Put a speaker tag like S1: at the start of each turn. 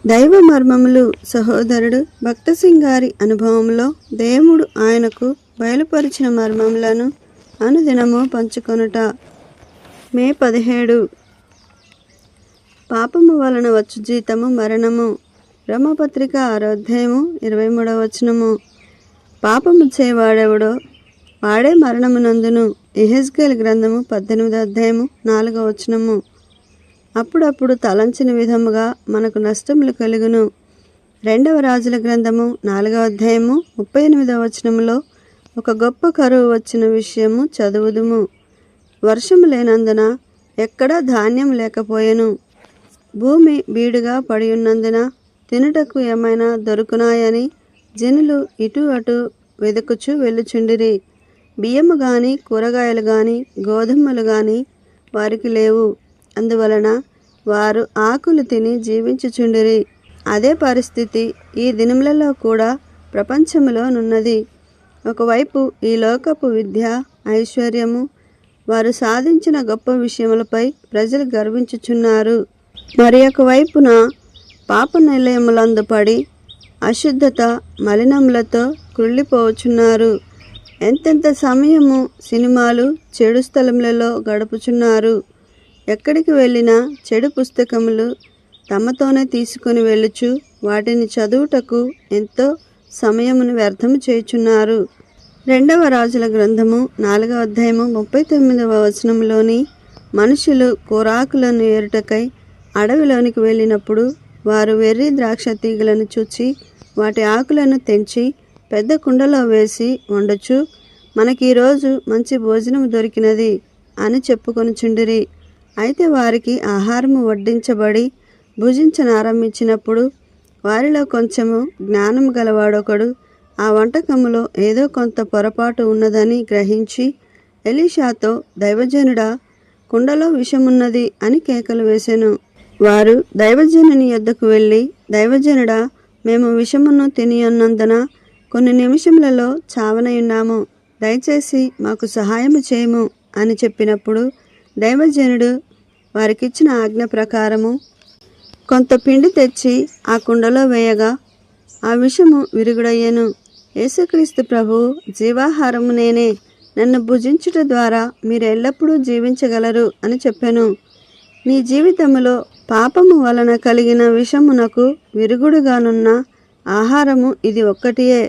S1: దైవ మర్మములు సహోదరుడు భక్తసింగ్ గారి అనుభవంలో దేవుడు ఆయనకు బయలుపరిచిన మర్మములను అనుదినము పంచుకొనుట. మే 17. పాపము వలన వచ్చు జీతము మరణము. రోమపత్రిక 6వ అధ్యాయము 23వ వచనము. పాపము చేయవాడెవడో వాడే మరణమునందును. యెహెజ్కేలు గ్రంథము 18వ అధ్యాయము 4వ వచనము. అప్పుడప్పుడు తలంచిన విధముగా మనకు నష్టములు కలుగును. 2వ రాజుల గ్రంథము 4వ అధ్యాయము 38వ వచనములో ఒక గొప్ప కరువు వచ్చిన విషయము చదువుదుము. వర్షము లేనందున ఎక్కడా ధాన్యం లేకపోయెను. భూమి బీడుగా పడి ఉన్నందున తినుటకు ఏమైనా దొరుకునాయని జనులు ఇటు అటు వెదుకుచు వెళ్ళుచుండిరి. బియ్యము గాని కూరగాయలు గాని గోధుమలు గాని వారికి లేవు. అందువలన వారు ఆకులు తిని జీవించుచుండిరి. అదే పరిస్థితి ఈ దినములలో కూడా ప్రపంచములో నున్నది. ఒకవైపు ఈ లోకపు విద్య ఐశ్వర్యము వారు సాధించిన గొప్ప విషయములపై ప్రజలు గర్వించుచున్నారు. మరి ఒకవైపున పాప నిలయములందు పడి అశుద్ధత మలినములతో కృళ్ళిపోవచున్నారు. ఎంతెంత సమయము సినిమాలు చెడు స్థలములలో గడుపుచున్నారు. ఎక్కడికి వెళ్ళినా చెడు పుస్తకములు తమతోనే తీసుకొని వెళ్ళుచు వాటిని చదువుటకు ఎంతో సమయమును వ్యర్థము చేయుచున్నారు. 2వ రాజుల గ్రంథము 4వ అధ్యాయము 39వ వచనంలోని మనుషులు కూరాకులను ఏరుటకై అడవిలోనికి వెళ్ళినప్పుడు వారు వెర్రి ద్రాక్ష తీగలను చూచి వాటి ఆకులను తెంచి పెద్ద కుండలో వేసి వండొచ్చు. మనకి ఈరోజు మంచి భోజనం దొరికినది అని చెప్పుకొనుచుండిరి. అయితే వారికి ఆహారము వడ్డించబడి భుజించనారంభించినప్పుడు వారిలో కొంచెము జ్ఞానము గలవాడొకడు ఆ వంటకములో ఏదో కొంత పొరపాటు ఉన్నదని గ్రహించి ఎలీషాతో, దైవజనుడా, కుండలో విషమున్నది అని కేకలు వేసెను. వారు దైవజనుని యొద్దకు వెళ్ళి, దైవజనుడా, మేము విషమును తినియున్నందున కొన్ని నిమిషములలో చావనయున్నాము. దయచేసి మాకు సహాయము చేయము అని చెప్పినప్పుడు దైవజనుడు వారికిచ్చిన ఆజ్ఞ ప్రకారము కొంత పిండి తెచ్చి ఆ కుండలో వేయగా ఆ విషము విరుగుడయ్యెను. యేసుక్రీస్తు ప్రభువు, జీవాహారము నేనే, నన్ను భుజించుట ద్వారా మీరు ఎల్లప్పుడూ జీవించగలరు అని చెప్పెను. నీ జీవితములో పాపము వలన కలిగిన విషమునకు విరుగుడుగానున్న ఆహారము ఇది ఒక్కటియే.